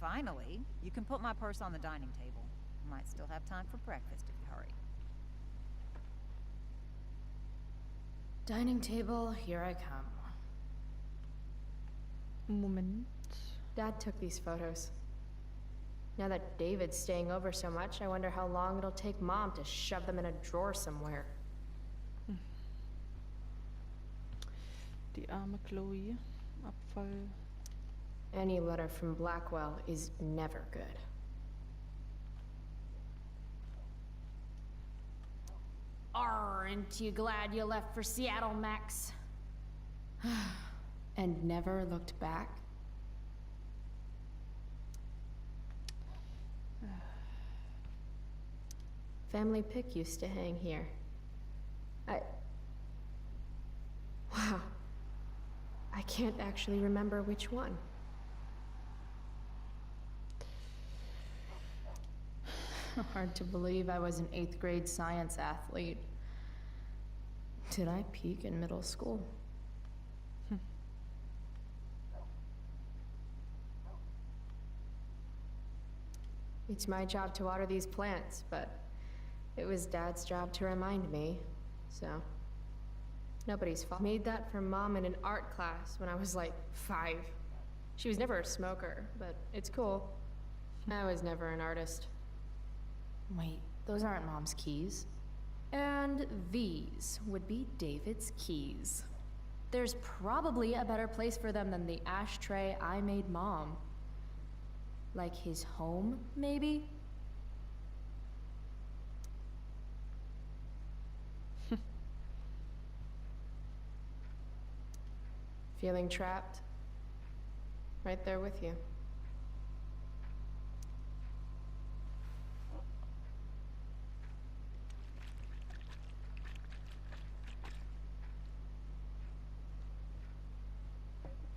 Finally, you can put my purse on the dining table. Might still have time for breakfast if you hurry. Dining table, here I come. Moment. Dad took these photos. Now that David's staying over so much, I wonder how long it'll take Mom to shove them in a drawer somewhere. Die arme Chloe. Abfall. Any letter from Blackwell is never good. Aren't you glad you left for Seattle, Max? And never looked back? Family pic used to hang here. Wow. I can't actually remember which one. Hard to believe I was an 8th grade science athlete. Did I peak in middle school? It's my job to water these plants, but it was Dad's job to remind me, so nobody's fault. Made that for Mom in an art class when I was like 5. She was never a smoker, but it's cool. I was never an artist. Wait, those aren't Mom's keys. And these would be David's keys. There's probably a better place for them than the ashtray I made Mom. Like his home, maybe? Feeling trapped? Right there with you.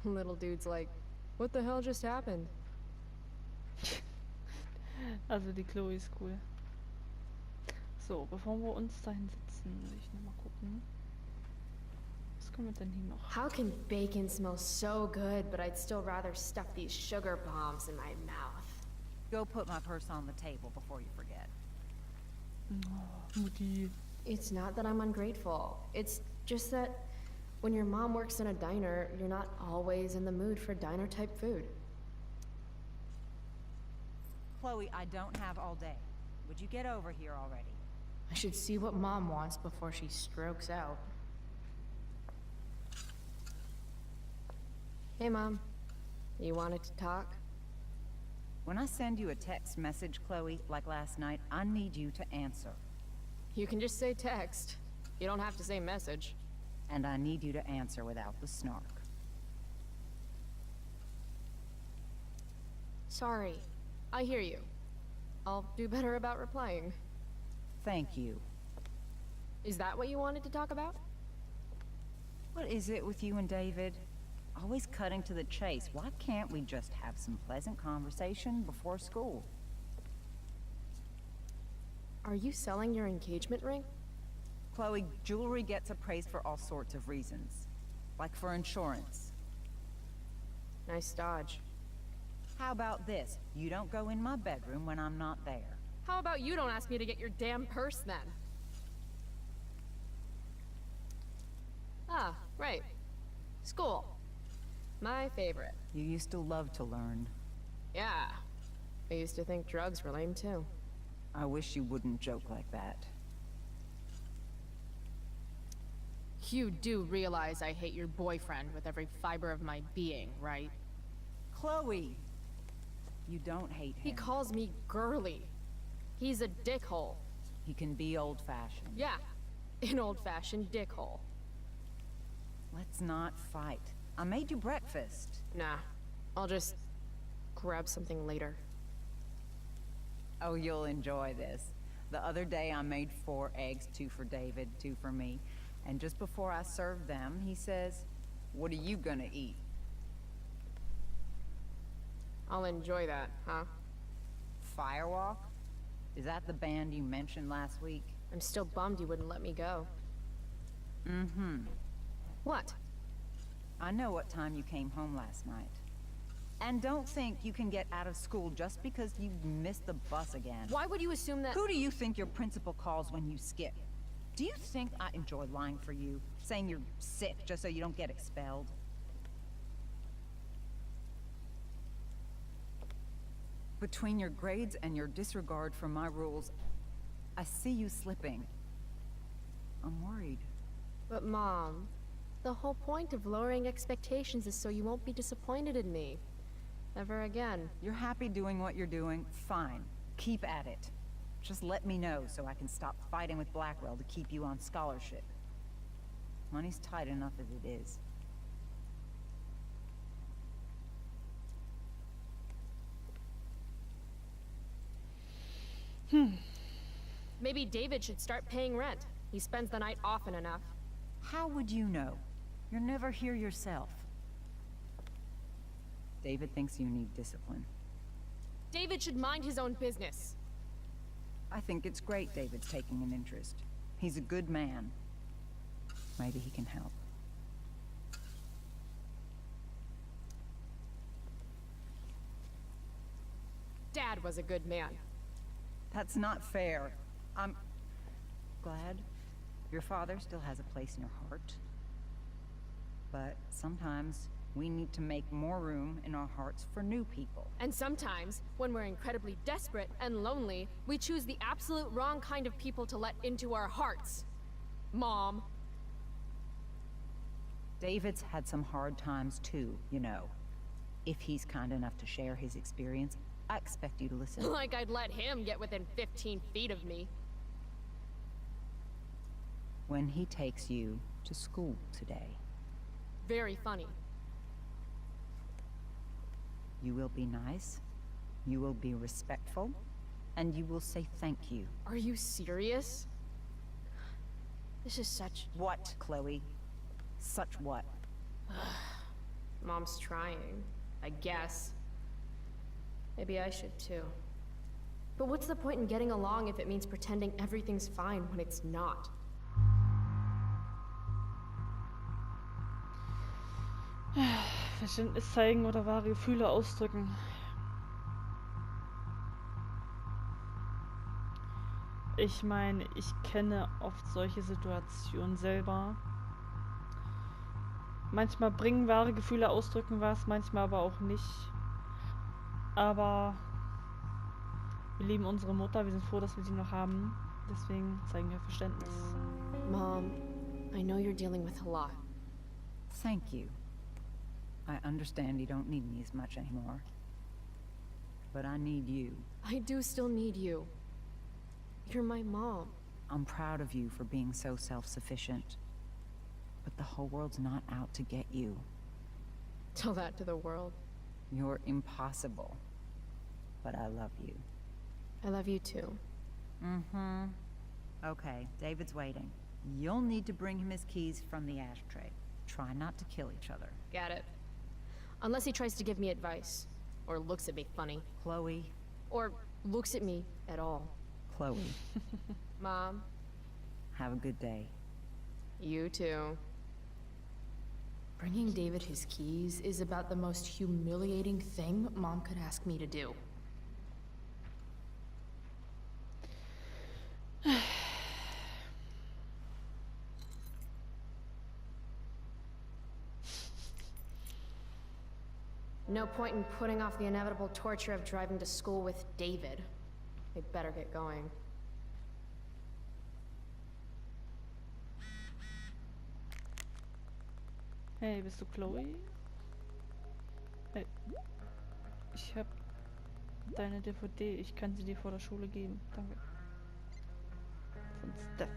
Little dude's like, what the hell just happened? Also die Chloe ist cool. So, bevor wir uns da hinsetzen, will ich nochmal gucken. Was können wir denn hier noch? How can bacon smell so good, but I'd still rather stuff these sugar bombs in my mouth? Go put my purse on the table before you forget. Oh, Mutti. It's not that I'm ungrateful. It's just that when your mom works in a diner, you're not always in the mood for diner-type food. Chloe, I don't have all day. Would you get over here already? I should see what Mom wants before she strokes out. Hey, Mom. You wanted to talk? When I send you a text message, Chloe, like last night, I need you to answer. You can just say text. You don't have to say message. And I need you to answer without the snark. Sorry. I hear you. I'll do better about replying. Thank you. Is that what you wanted to talk about? What is it with you and David? Always cutting to the chase. Why can't we just have some pleasant conversation before school? Are you selling your engagement ring? Chloe, jewelry gets appraised for all sorts of reasons. Like for insurance. Nice dodge. How about this? You don't go in my bedroom when I'm not there. How about you don't ask me to get your damn purse then? Ah, right. School. My favorite. You used to love to learn. Yeah. I used to think drugs were lame too. I wish you wouldn't joke like that. You do realize I hate your boyfriend with every fiber of my being, right? Chloe! You don't hate him. He calls me girly. He's a dickhole. He can be old-fashioned. Yeah, an old-fashioned dickhole. Let's not fight. I made you breakfast. Nah, I'll just grab something later. Oh, you'll enjoy this. The other day I made 4 eggs, 2 for David, 2 for me. And just before I served them, he says, "What are you gonna eat?" I'll enjoy that, huh? Firewalk? Is that the band you mentioned last week? I'm still bummed you wouldn't let me go. Mm-hmm. What? I know what time you came home last night. And don't think you can get out of school just because you missed the bus again. Why would you assume that? Who do you think your principal calls when you skip? Do you think I enjoy lying for you? Saying you're sick just so you don't get expelled? Between your grades and your disregard for my rules, I see you slipping. I'm worried. But Mom, the whole point of lowering expectations is so you won't be disappointed in me. Ever again. You're happy doing what you're doing? Fine. Keep at it. Just let me know so I can stop fighting with Blackwell to keep you on scholarship. Money's tight enough as it is. Maybe David should start paying rent. He spends the night often enough. How would you know? You're never here yourself. David thinks you need discipline. David should mind his own business. I think it's great David's taking an interest. He's a good man. Maybe he can help. Dad was a good man. That's not fair. I'm glad your father still has a place in your heart. But sometimes we need to make more room in our hearts for new people. And sometimes, when we're incredibly desperate and lonely, we choose the absolute wrong kind of people to let into our hearts. Mom. David's had some hard times too, you know. If he's kind enough to share his experience, I expect you to listen. Like I'd let him get within 15 feet of me. When he takes you to school today, Very funny. you will be nice, you will be respectful, and you will say thank you. Are you serious? This is such... What, Chloe? Such what? Mom's trying, I guess. Maybe I should too. But what's the point in getting along if it means pretending everything's fine when it's not? Verständnis zeigen oder wahre Gefühle ausdrücken. Ich meine, ich kenne oft solche Situationen selber. Manchmal bringen wahre Gefühle ausdrücken was, manchmal aber auch nicht. Aber wir lieben unsere Mutter, wir sind froh, dass wir sie noch haben. Deswegen zeigen wir Verständnis. Mom, I know you're dealing with a lot. Thank you. I understand you don't need me as much anymore. But I need you. I do still need you. You're my mom. I'm proud of you for being so self-sufficient. But the whole world's not out to get you. Tell that to the world. You're impossible. But I love you. I love you too. Mm-hmm. Okay, David's waiting. You'll need to bring him his keys from the ashtray. Try not to kill each other. Got it. Unless he tries to give me advice. Or looks at me funny. Chloe. Or looks at me at all. Chloe. Mom, Have a good day. you too. Bringing David his keys is about the most humiliating thing Mom could ask me to do. No point in putting off the inevitable torture of driving to school with David. They better get going. Hey, bist du Chloe? Hey. Ich hab deine DVD. Ich kann sie dir vor der Schule geben. Danke. Von Steph.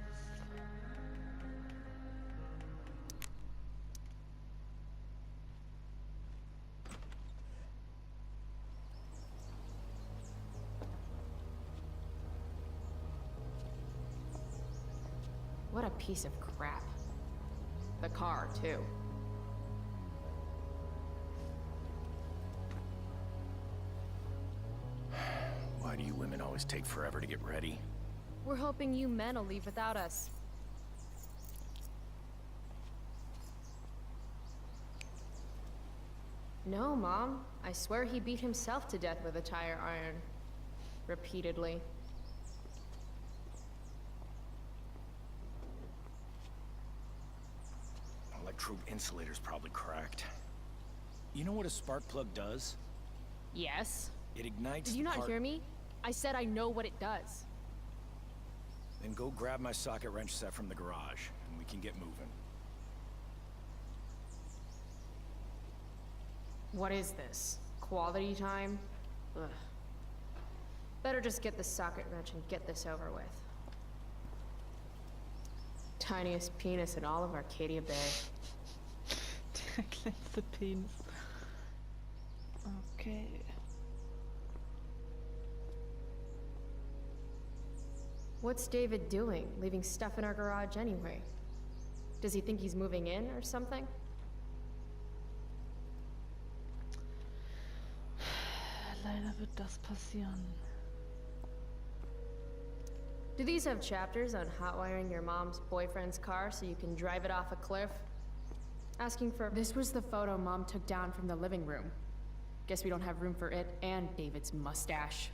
What a piece of crap. The car, too. Why do you women always take forever to get ready? We're hoping you men will leave without us. No, Mom. I swear he beat himself to death with a tire iron. Repeatedly. Electrode insulator's probably cracked. You know what a spark plug does? Yes. It ignites Did you the not part- hear me? I said I know what it does. Then go grab my socket wrench set from the garage, and we can get moving. What is this? Quality time? Ugh. Better just get the socket wrench and get this over with. Tiniest penis in all of Arcadia Bay. Der kleinste Penis. Okay. What's David doing, leaving stuff in our garage anyway? Does he think he's moving in or something? Leider wird das passieren. Do these have chapters on hotwiring your mom's boyfriend's car so you can drive it off a cliff? Asking for... This was the photo Mom took down from the living room. Guess we don't have room for it and David's mustache.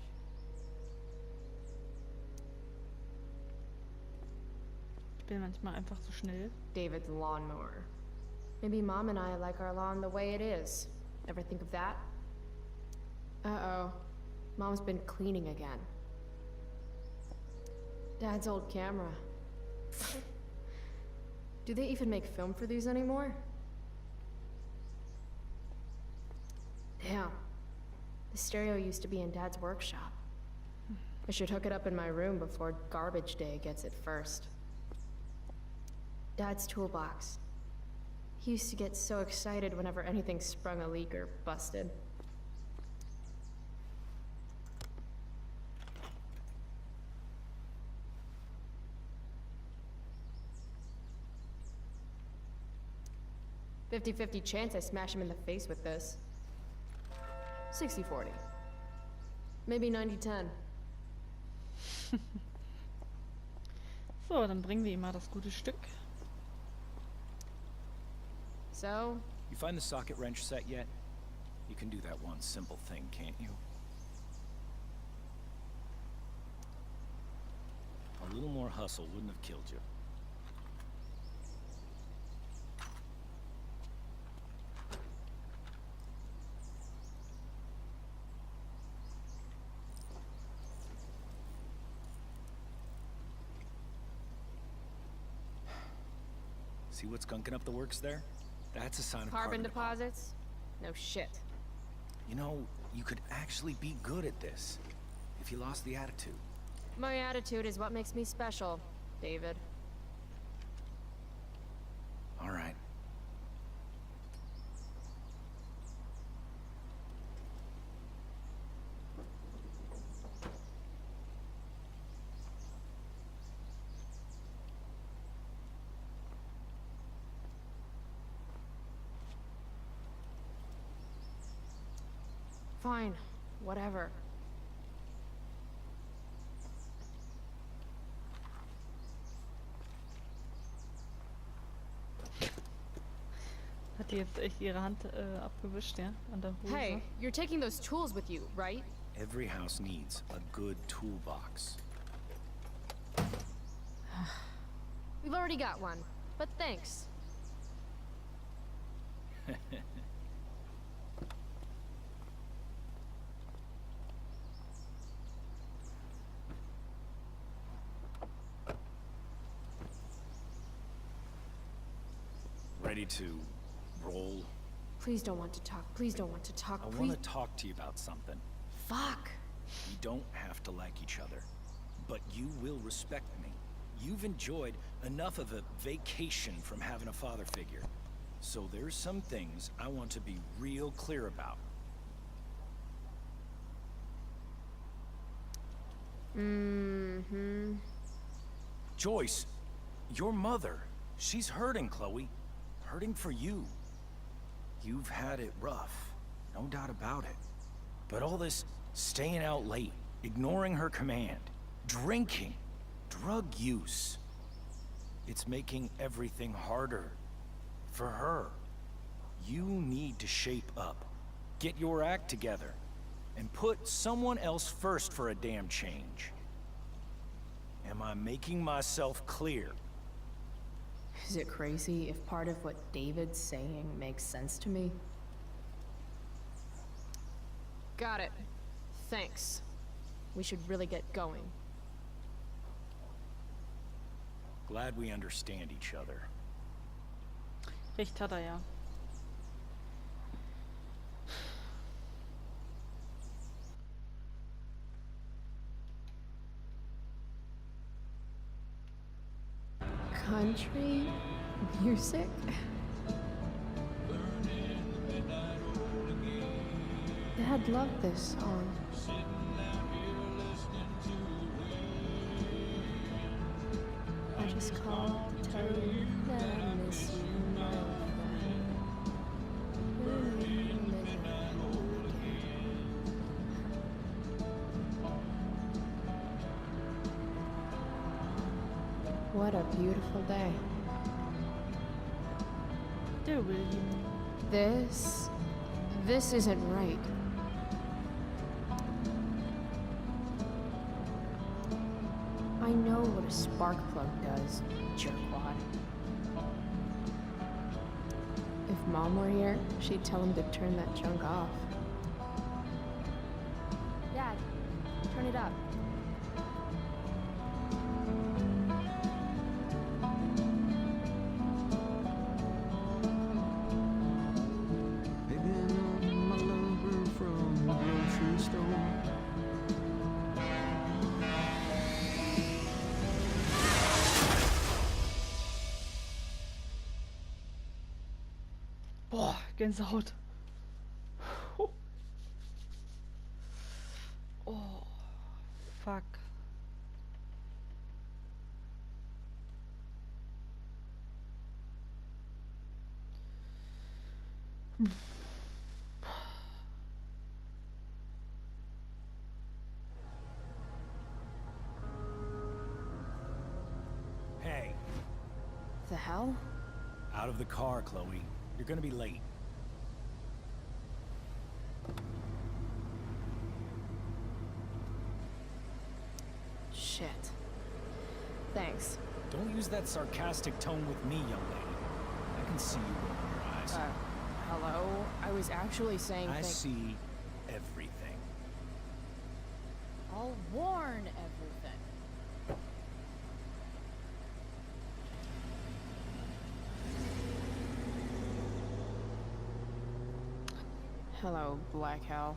Ich bin manchmal einfach so schnell. David's lawnmower. Maybe Mom and I like our lawn the way it is. Ever think of that? Uh-oh. Mom's been cleaning again. Dad's old camera. Do they even make film for these anymore? Damn. The stereo used to be in Dad's workshop. I should hook it up in my room before garbage day gets it first. Dad's toolbox. He used to get so excited whenever anything sprung a leak or busted. "50-50 chance I smash him in the face with this. 60-40. Maybe 90-10. So, dann bringen wir ihm mal das gute Stück. So, You find the socket wrench set yet? You can do that one simple thing, can't you? A little more hustle wouldn't have killed you. See what's gunking up the works there? That's a sign of carbon deposits? No shit. You know, you could actually be good at this if you lost the attitude. My attitude is what makes me special, David. All right. Fine. Whatever. Hat die jetzt echt ihre Hand abgewischt, ja? An der Hose. Hey, you're taking those tools with you, right? Every house needs a good toolbox. We've already got one, but thanks. Ready to roll? Please don't want to talk. Please don't want to talk. I Please. want to talk to you about something. Fuck. We don't have to like each other, but you will respect me. You've enjoyed enough of a vacation from having a father figure. So there's some things I want to be real clear about. Mm-hmm. Joyce, your mother, she's hurting, Chloe. Hurting for you. You've had it rough, no doubt about it. But all this staying out late, ignoring her command, drinking, drug use, it's making everything harder for her. You need to shape up. get your act together and put someone else first for a damn change. Am I making myself clear? Is it crazy if part of what David's saying makes sense to me? Got it. Thanks. We should really get going. Glad we understand each other. Recht hat er ja. Country music? Dad loved this song. I just called to tell you that I miss you, my friend. What a beautiful day. Der William. This isn't right. I know what a spark plug does, jerkwad. If Mom were here, she'd tell him to turn that junk off. Dad, turn it up. Picking up my lover from the grocery store. Boah, Gänsehaut. Oh, fuck. Hey, The hell? out of the car, Chloe. You're gonna be late. Shit. Thanks. Don't use that sarcastic tone with me, young lady. I can see you rolling your eyes. Hello? I was actually saying I see everything. I'll warn everything. Hello, Black Hell.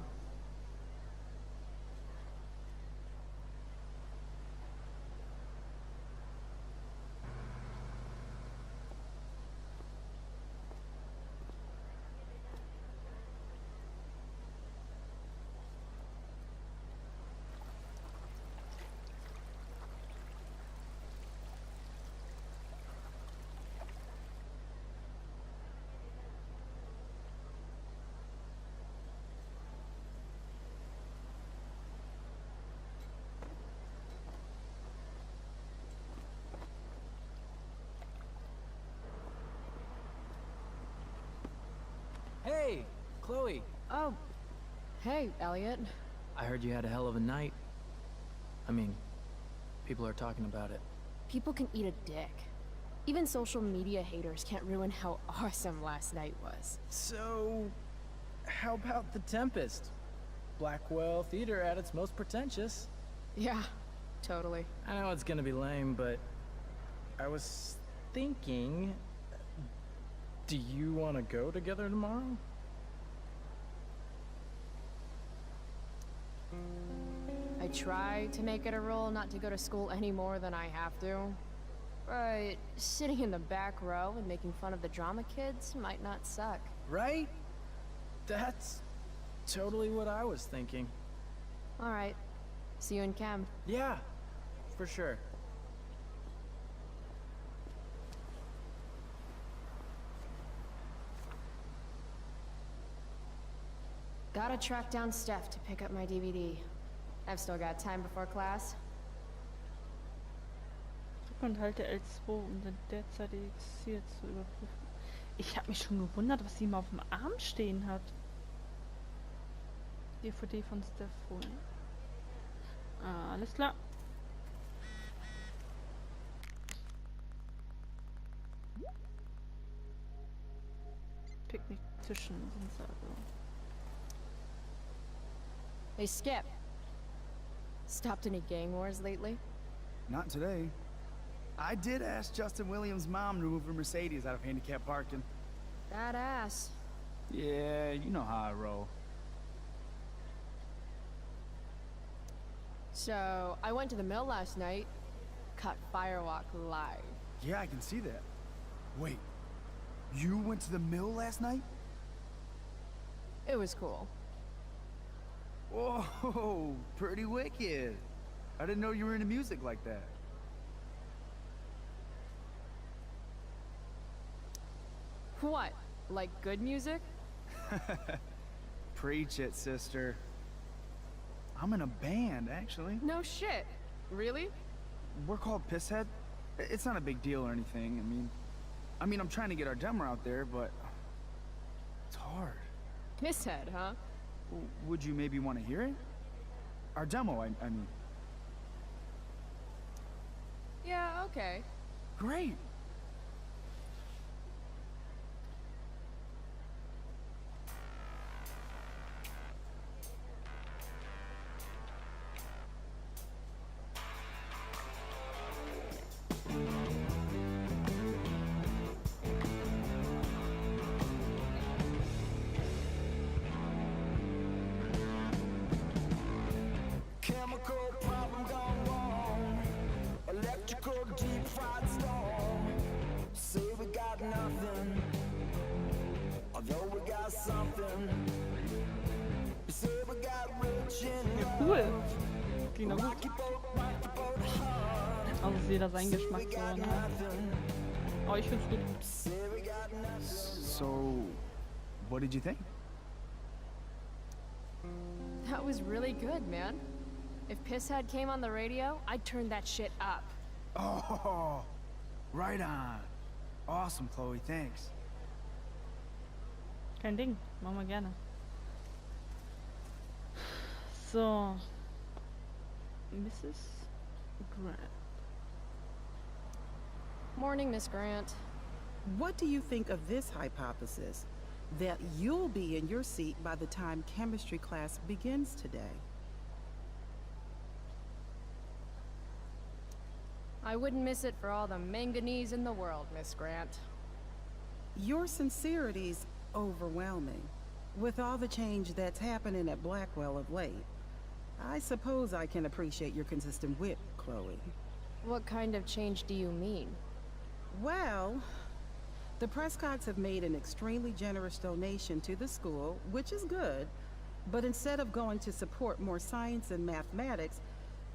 Hey, Chloe. Oh, hey, Elliot. I heard you had a hell of a night. I mean, people are talking about it. People can eat a dick. Even social media haters can't ruin how awesome last night was. So, how about The Tempest? Blackwell Theater at its most pretentious. Yeah, totally. I know it's gonna be lame, but I was thinking, do you want to go together tomorrow? I try to make it a rule not to go to school any more than I have to. But sitting in the back row and making fun of the drama kids might not suck. Right? That's totally what I was thinking. All right. See you in chem. Yeah, for sure. Gotta track down Steph to pick up my DVD. I've still got time before class. Drück und halte L2, um den derzeitigen Ziel zu überprüfen. Ich habe mich schon gewundert, was sie mal auf dem Arm stehen hat. DVD von Steph holen. Alles klar. Picknicktischen sind sie also. Hey, Skip. Stopped any gang wars lately? Not today. I did ask Justin Williams' mom to move her Mercedes out of handicap parking. Badass. Yeah, you know how I roll. So, I went to the mill last night. Cut Firewalk live. Yeah, I can see that. Wait, you went to the mill last night? It was cool. Whoa, pretty wicked. I didn't know you were into music like that. What? Like good music? Preach it, sister. I'm in a band, actually. No shit. Really? We're called Pisshead. It's not a big deal or anything. I mean, I'm trying to get our demo out there, but it's hard. Pisshead, huh? Would you maybe want to hear it? Our demo, I mean. Yeah, okay. Great. Chemical problem gone wrong. Electrical deep fried storm. Say we got nothing, although we got something. Say we got rich in Cool. love. Klingt doch gut. Rocky boat hard. Also ist jeder sein Geschmack so, ne? Aber ich find's gut. Say we got nothing. So, what did you think? That was really good, man. If Pisshead came on the radio, I'd turn that shit up. Oh, right on. Awesome, Chloe, thanks. Kein Ding. Machen wir gerne. So. Mrs. Grant. Morning, Miss Grant. What do you think of this hypothesis? That you'll be in your seat by the time chemistry class begins today. I wouldn't miss it for all the manganese in the world, Miss Grant. Your sincerity's overwhelming. With all the change that's happening at Blackwell of late, I suppose I can appreciate your consistent wit, Chloe. What kind of change do you mean? Well, the Prescotts have made an extremely generous donation to the school, which is good, but instead of going to support more science and mathematics,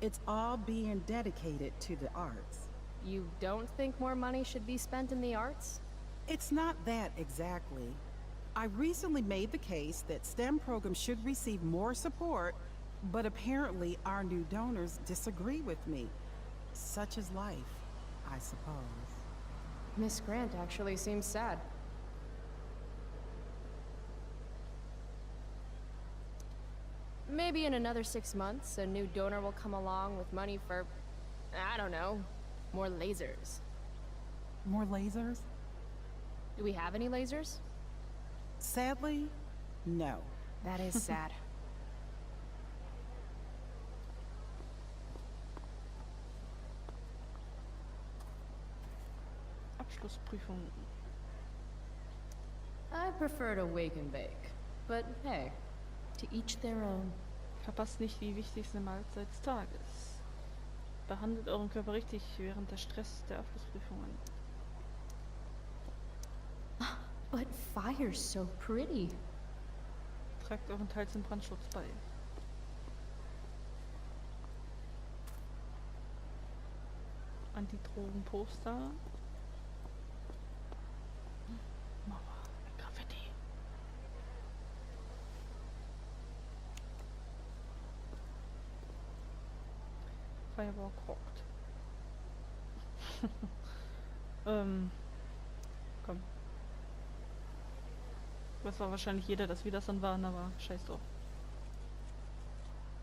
it's all being dedicated to the arts. You don't think more money should be spent in the arts? It's not that exactly. I recently made the case that STEM programs should receive more support, but apparently our new donors disagree with me. Such is life, I suppose. Miss Grant actually seems sad. Maybe in another 6 months, a new donor will come along with money for, I don't know, more lasers. More lasers? Do we have any lasers? Sadly, no. That is sad. Abschlussprüfung. I prefer to wake and bake. But hey, to each their own. Verpasst nicht die wichtigste Mahlzeit des Tages. Behandelt euren Körper richtig während der Stress der Abschlussprüfungen. But fire's so pretty. Tragt euren Teil zum Brandschutz bei. Antidrogen-Poster. Mauer, Graffiti. Firewalk rockt. Komm. Das war wahrscheinlich jeder, dass wir das dann waren, aber scheiß drauf.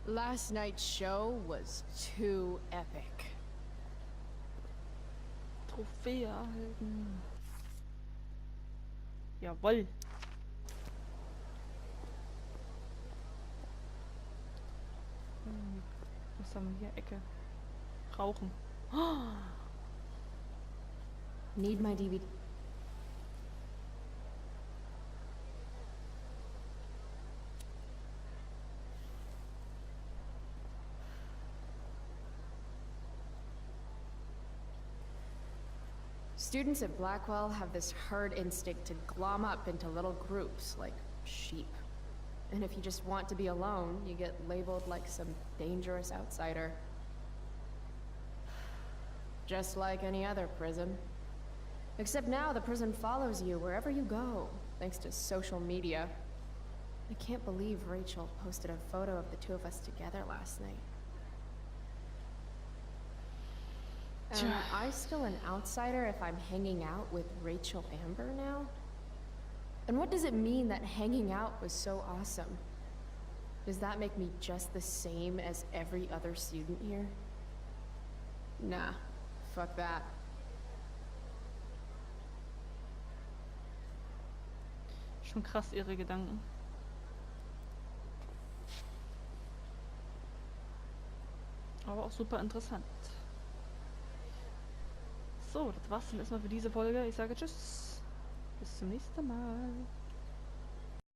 Last night's show was too epic. Trophäe erhalten. Jawoll. Was haben wir hier? Ecke. Rauchen. Need my DVD. Students at Blackwell have this herd instinct to glom up into little groups, like sheep. And if you just want to be alone, you get labeled like some dangerous outsider. Just like any other prison. Except now the prison follows you wherever you go, thanks to social media. I can't believe Rachel posted a photo of the two of us together last night. Am I still an outsider if I'm hanging out with Rachel Amber now? And what does it mean that hanging out was so awesome? Does that make me just the same as every other student here? Nah, fuck that. Schon krass ihre Gedanken. Aber auch super interessant. So, das war's dann erstmal für diese Folge. Ich sage Tschüss. Bis zum nächsten Mal.